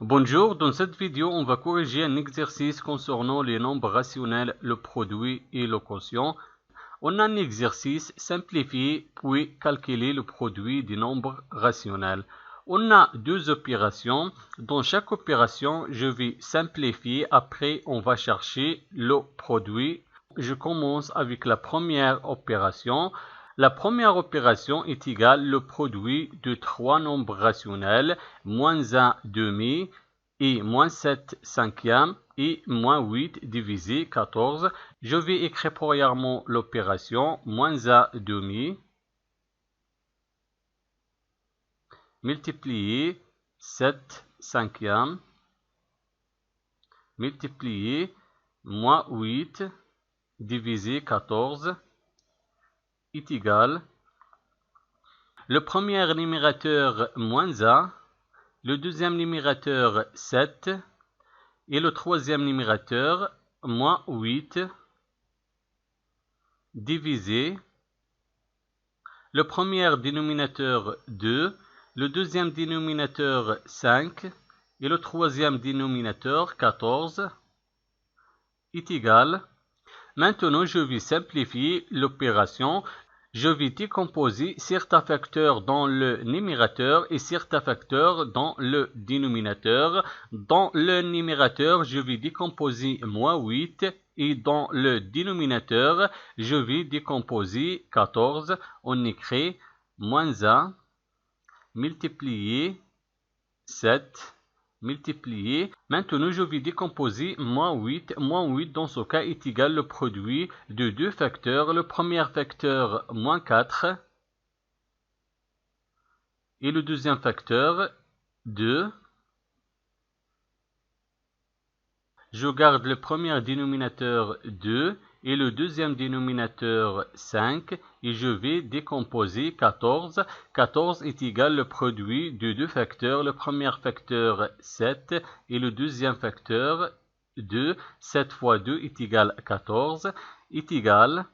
Bonjour, dans cette vidéo, on va corriger un exercice concernant les nombres rationnels, le produit et le quotient. On a un exercice simplifié puis calculer le produit des nombres rationnels. On a deux opérations. Dans chaque opération, je vais simplifier. Après, on va chercher le produit. Je commence avec la première opération. La première opération est égale le produit de trois nombres rationnels, moins 1 demi et moins 7 cinquième et moins 8 divisé 14. Je vais écrire premièrement l'opération moins 1 demi multiplié 7 cinquième multiplié moins 8 divisé 14 est égal. Le premier numérateur moins 1, le deuxième numérateur 7 et le troisième numérateur moins 8 divisé le premier dénominateur 2, le deuxième dénominateur 5 et le troisième dénominateur 14 est égal. Maintenant, je vais simplifier l'opération. Je vais décomposer certains facteurs dans le numérateur et certains facteurs dans le dénominateur. Dans le numérateur, je vais décomposer moins 8 et dans le dénominateur, je vais décomposer 14. On écrit moins 1 multiplié 7 multiplié. Maintenant, je vais décomposer moins 8. Moins 8, dans ce cas, est égal le produit de deux facteurs. Le premier facteur, moins 4. Et le deuxième facteur, 2. Je garde le premier dénominateur 2 et le deuxième dénominateur 5 et je vais décomposer 14. 14 est égal le produit de deux facteurs. Le premier facteur 7 et le deuxième facteur 2. 7 fois 2 est égal 14 est égal.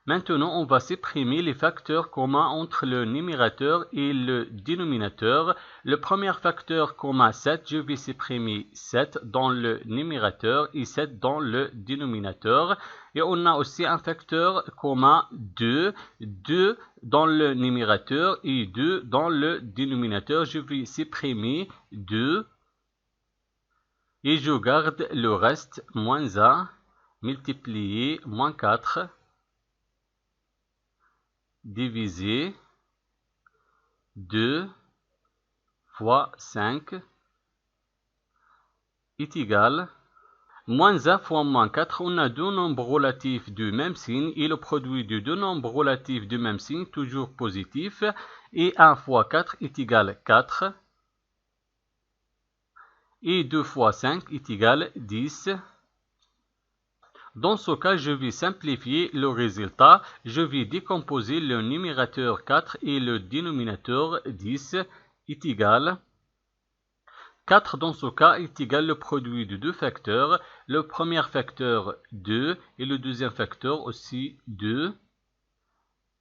Maintenant, on va supprimer les facteurs communs entre le numérateur et le dénominateur. Le premier facteur commun 7, je vais supprimer 7 dans le numérateur et 7 dans le dénominateur. Et on a aussi un facteur commun 2, 2 dans le numérateur et 2 dans le dénominateur. Je vais supprimer 2 et je garde le reste moins 1 multiplié moins 4. Divisé 2 fois 5 est égal. Moins 1 fois moins 4, on a deux nombres relatifs du même signe et le produit de deux nombres relatifs du même signe, toujours positif. Et 1 fois 4 est égal 4. Et 2 fois 5 est égal 10. Dans ce cas, je vais simplifier le résultat. Je vais décomposer le numérateur 4 et le dénominateur 10 est égal. 4 dans ce cas est égal le produit de deux facteurs. Le premier facteur 2 et le deuxième facteur aussi 2.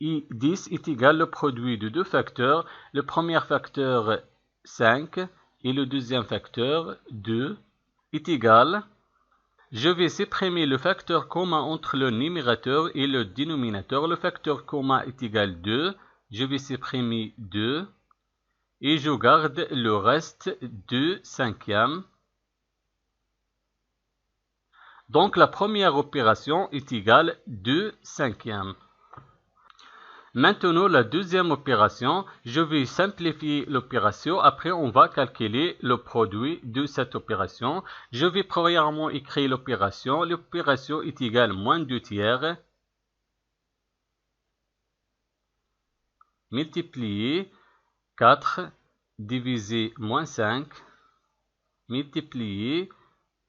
Et 10 est égal le produit de deux facteurs. Le premier facteur 5 et le deuxième facteur 2 est égal. Je vais supprimer le facteur commun entre le numérateur et le dénominateur. Le facteur commun est égal 2. Je vais supprimer 2. Et je garde le reste 2 cinquièmes. Donc la première opération est égale 2 cinquièmes. Maintenant, la deuxième opération, je vais simplifier l'opération. Après, on va calculer le produit de cette opération. Je vais premièrement écrire l'opération. L'opération est égale moins 2 tiers multiplié 4 divisé moins 5 multiplié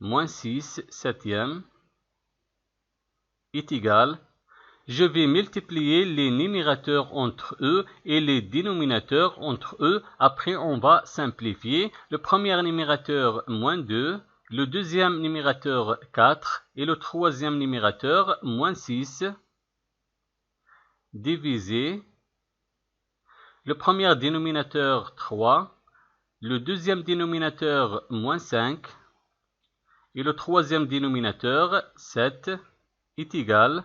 moins 6 septième est égal. Je vais multiplier les numérateurs entre eux et les dénominateurs entre eux. Après, on va simplifier. Le premier numérateur, moins 2. Le deuxième numérateur, 4. Et le troisième numérateur, moins 6. Divisé. Le premier dénominateur, 3. le deuxième dénominateur moins 5 et le troisième dénominateur 7 est égal.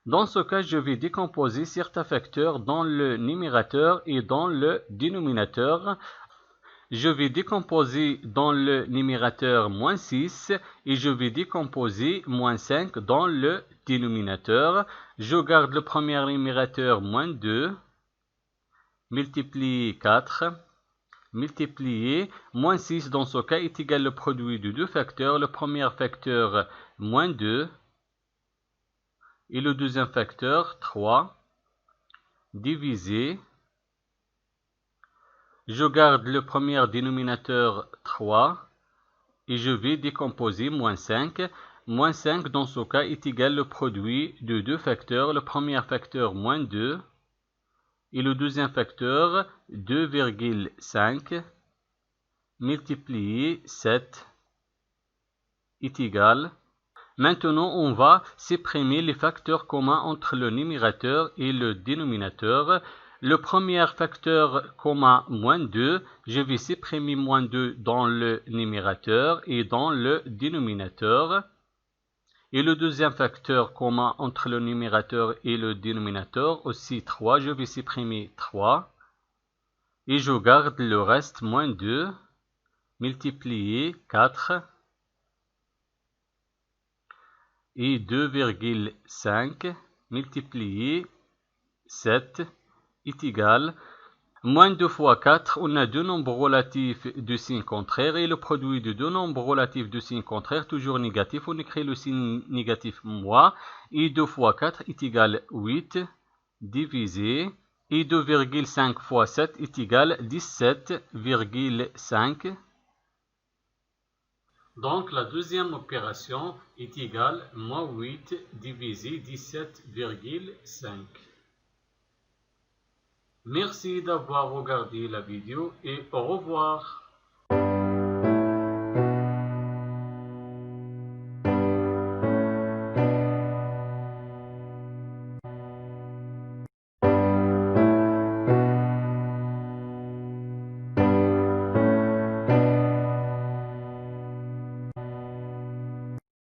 Dans ce cas, je vais décomposer certains facteurs dans le numérateur et dans le dénominateur. Je vais décomposer dans le numérateur moins 6 et je vais décomposer moins 5 dans le dénominateur. Je garde le premier numérateur moins 2, multiplié 4, multiplié moins 6 dans ce cas est égal au produit de deux facteurs. Le premier facteur moins 2 et le deuxième facteur 3 divisé. Je garde le premier dénominateur 3 et je vais décomposer moins 5. Moins 5 dans ce cas est égal au produit de deux facteurs. Le premier facteur moins 2 et le deuxième facteur 2,5 multiplié 7 est égal. Maintenant, on va supprimer les facteurs communs entre le numérateur et le dénominateur. Le premier facteur commun, moins 2, je vais supprimer moins 2 dans le numérateur et dans le dénominateur. Et le deuxième facteur commun entre le numérateur et le dénominateur, aussi 3, je vais supprimer 3. Et je garde le reste, moins 2, multiplié 4. Et 2,5 multiplié 7 est égal. Moins 2 fois 4, on a deux nombres relatifs de signe contraire et le produit de deux nombres relatifs de signe contraire, toujours négatif. On écrit le signe négatif moins. Et 2 fois 4 est égal 8 divisé. Et 2,5 fois 7 est égal 17,5. Donc, la deuxième opération est égale moins 8 divisé 17,5. Merci d'avoir regardé la vidéo et au revoir.